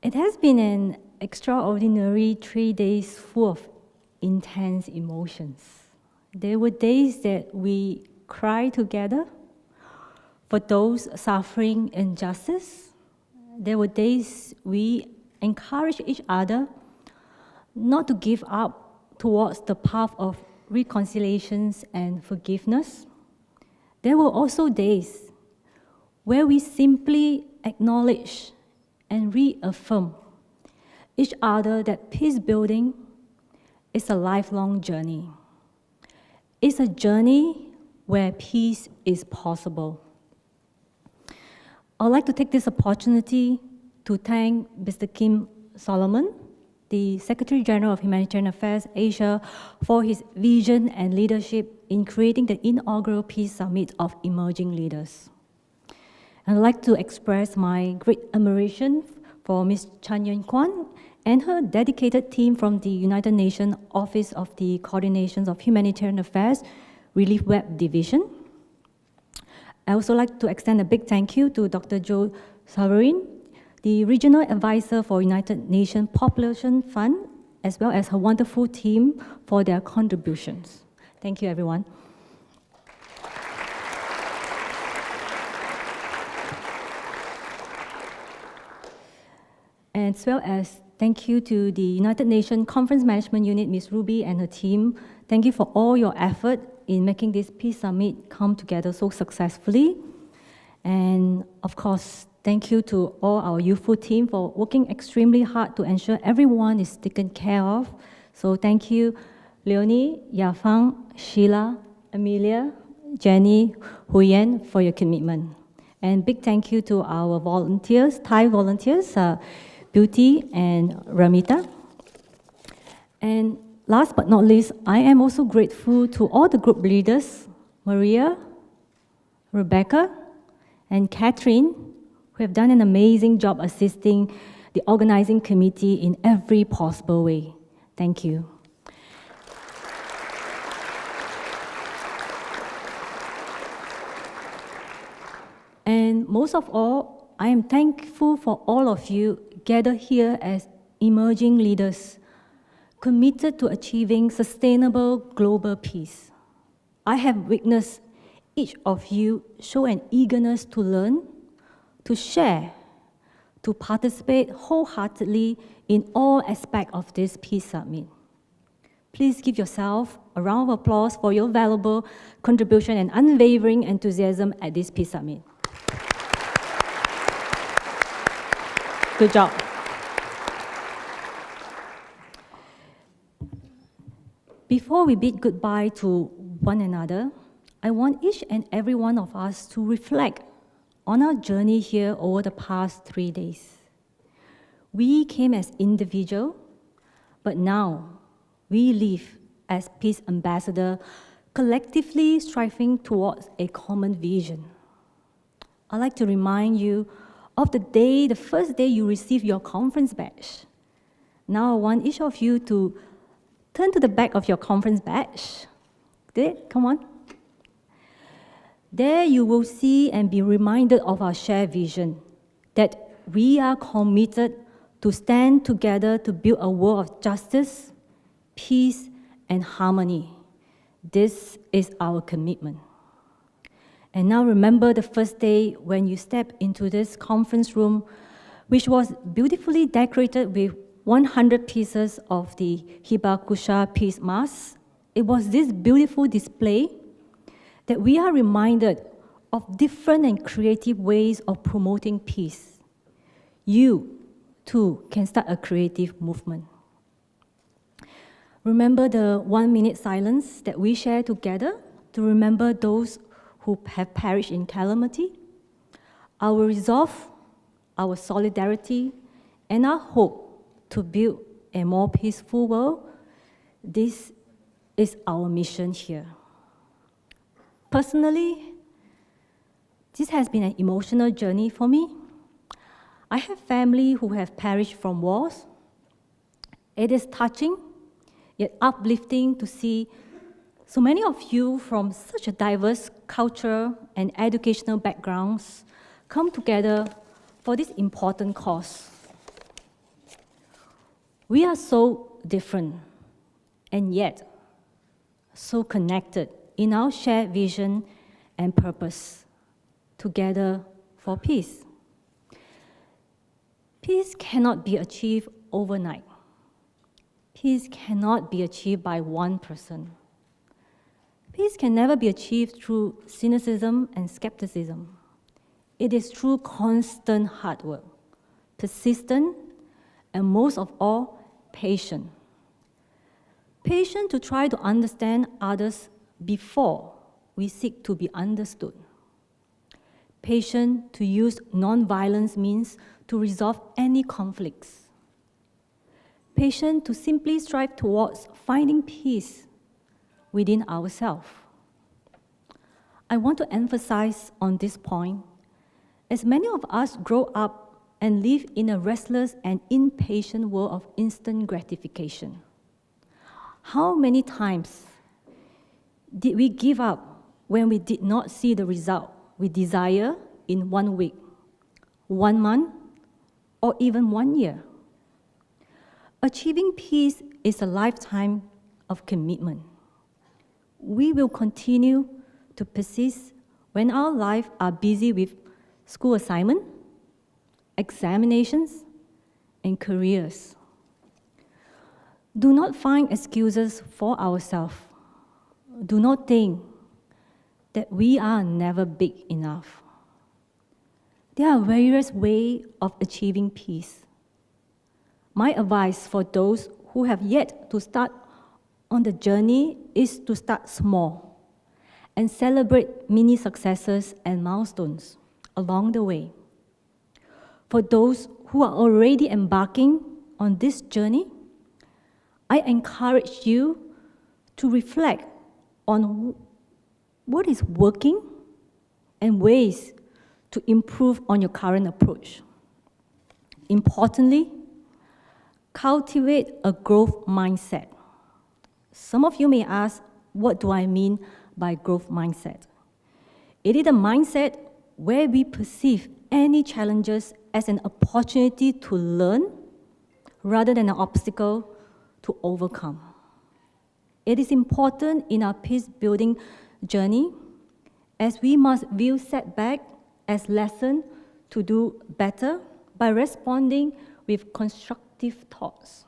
It has been an extraordinary 3 days full of intense emotions. There were days that we cried together for those suffering injustice. There were days we encouraged each other not to give up towards the path of reconciliations and forgiveness. There were also days where we simply acknowledge and reaffirm each other that peace building is a lifelong journey. It's a journey where peace is possible. I'd like to take this opportunity to thank Mr. Kim Solomon, the Secretary General of Humanitarian Affairs Asia, for his vision and leadership in creating the inaugural Peace Summit of Emerging Leaders. I'd like to express my great admiration for Ms. Chan Yuen Kwan and her dedicated team from the United Nations Office of the Coordination of Humanitarian Affairs Relief Web Division. I also like to extend a big thank you to Dr. Joe Saverin, the Regional Advisor for United Nations Population Fund, as well as her wonderful team for their contributions. Thank you, everyone. As well as thank you to the United Nations Conference Management Unit, Ms. Ruby and her team. Thank you for all your effort in making this Peace Summit come together so successfully. And of course, thank you to all our youthful team for working extremely hard to ensure everyone is taken care of. So thank you, Leonie, Yafang, Sheila, Amelia, Jenny, Huyen, for your commitment. And big thank you to our volunteers, Thai volunteers, Beauty and Ramita. And last but not least, I am also grateful to all the group leaders, Maria, Rebecca, and Catherine, who have done an amazing job assisting the organizing committee in every possible way. Thank you. And most of all, I am thankful for all of you gathered here as emerging leaders committed to achieving sustainable global peace. I have witnessed each of you show an eagerness to learn, to share, to participate wholeheartedly in all aspects of this Peace Summit. Please give yourself a round of applause for your valuable contribution and unwavering enthusiasm at this Peace Summit. Good job. Before we bid goodbye to one another, I want each and every one of us to reflect on our journey here over the past 3 days. We came as individuals, but now we live as peace ambassadors, collectively striving towards a common vision. I'd like to remind you of the first day you received your conference badge. Now I want each of you to turn to the back of your conference badge. There, come on. There you will see and be reminded of our shared vision, that we are committed to stand together to build a world of justice, peace, and harmony. This is our commitment. And now remember the first day when you stepped into this conference room, which was beautifully decorated with 100 pieces of the Hibakusha peace mask. It was this beautiful display that we are reminded of different and creative ways of promoting peace. You, too, can start a creative movement. Remember the 1 minute silence that we share together to remember those who have perished in calamity, our resolve, our solidarity, and our hope to build a more peaceful world. This is our mission here. Personally, this has been an emotional journey for me. I have family who have perished from wars. It is touching, yet uplifting to see so many of you from such a diverse culture and educational backgrounds come together for this important cause. We are so different, and yet so connected in our shared vision and purpose, together for peace. Peace cannot be achieved overnight. Peace cannot be achieved by one person. Peace can never be achieved through cynicism and skepticism. It is through constant hard work, persistent, and most of all, patient. Patient to try to understand others before we seek to be understood. Patient to use non-violence means to resolve any conflicts. Patient to simply strive towards finding peace within ourselves. I want to emphasize on this point, as many of us grow up and live in a restless and impatient world of instant gratification. How many times did we give up when we did not see the result we desire in 1 week, 1 month, or even 1 year? Achieving peace is a lifetime of commitment. We will continue to persist when our lives are busy with school assignment, examinations, and careers. Do not find excuses for ourselves. Do not think that we are never big enough. There are various ways of achieving peace. My advice for those who have yet to start on the journey is to start small and celebrate mini successes and milestones along the way. For those who are already embarking on this journey, I encourage you to reflect on what is working and ways to improve on your current approach. Importantly, cultivate a growth mindset. Some of you may ask, what do I mean by growth mindset? It is a mindset where we perceive any challenges as an opportunity to learn rather than an obstacle to overcome. It is important in our peace-building journey, as we must view setbacks as lessons to do better by responding with constructive thoughts.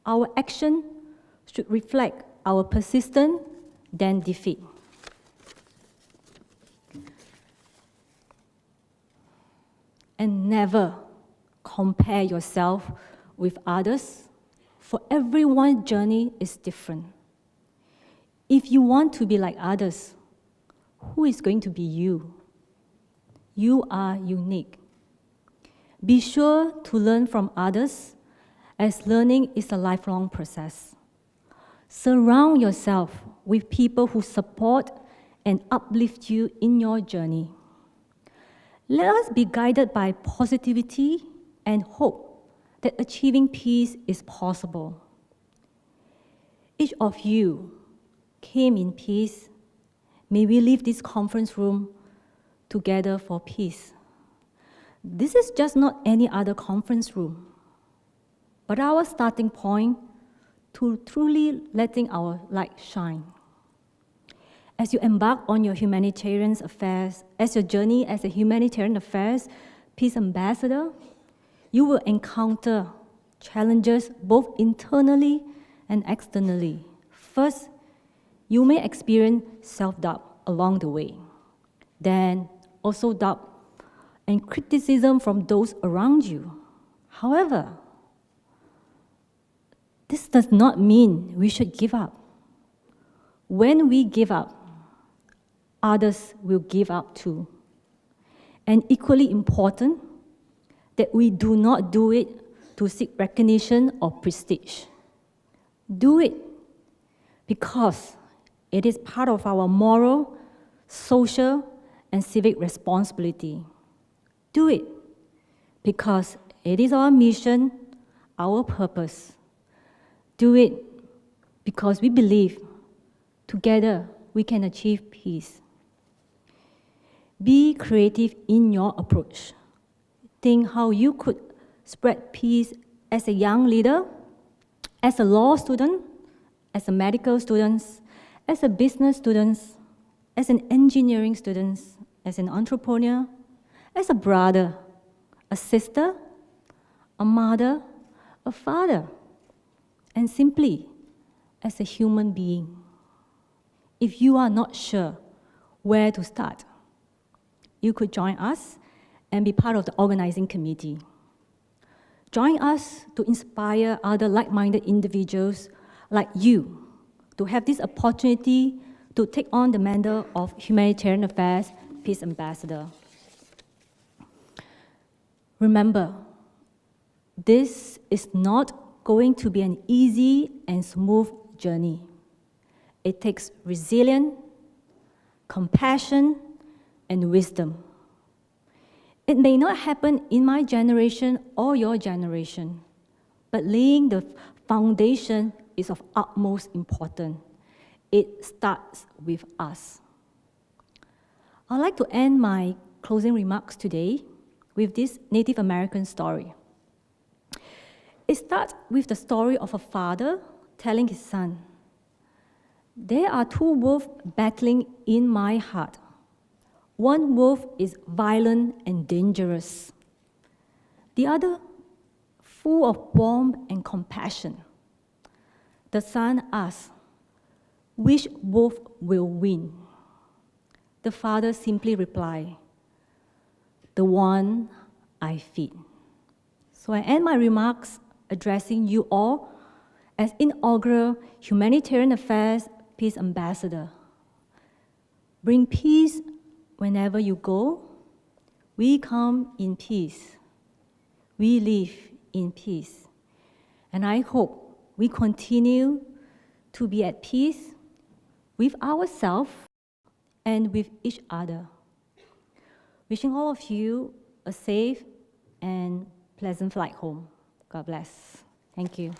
Our action should reflect our persistence than defeat. And never compare yourself with others, for everyone's journey is different. If you want to be like others, who is going to be you? You are unique. Be sure to learn from others, as learning is a lifelong process. Surround yourself with people who support and uplift you in your journey. Let us be guided by positivity and hope that achieving peace is possible. Each of you came in peace. May we leave this conference room together for peace. This is just not any other conference room, but our starting point to truly letting our light shine. As you embark on your humanitarian affairs, as your journey as a humanitarian affairs peace ambassador, you will encounter challenges both internally and externally. First, you may experience self-doubt along the way. Then, also doubt and criticism from those around you. However, this does not mean we should give up. When we give up, others will give up too. And equally important, that we do not do it to seek recognition or prestige. Do it because it is part of our moral, social, and civic responsibility. Do it because it is our mission, our purpose. Do it because we believe together we can achieve peace. Be creative in your approach. Think how you could spread peace as a young leader As a law student, as a medical student, as a business student, as an engineering student, as an entrepreneur, as a brother, a sister, a mother, a father, and simply as a human being. If you are not sure where to start, you could join us and be part of the organizing committee. Join us to inspire other like-minded individuals like you to have this opportunity to take on the mantle of Humanitarian Affairs Peace Ambassador. Remember, this is not going to be an easy and smooth journey. It takes resilience, compassion, and wisdom. It may not happen in my generation or your generation, but laying the foundation is of utmost importance. It starts with us. I'd like to end my closing remarks today with this Native American story. It starts with the story of a father telling his son, "There are two wolves battling in my heart. One wolf is violent and dangerous. The other, full of warmth and compassion." The son asks, "Which wolf will win?" The father simply replied, "The one I feed." So I end my remarks addressing you all as inaugural Humanitarian Affairs Peace Ambassador. Bring peace whenever you go. We come in peace. We live in peace. And I hope we continue to be at peace with ourselves and with each other. Wishing all of you a safe and pleasant flight home. God bless. Thank you.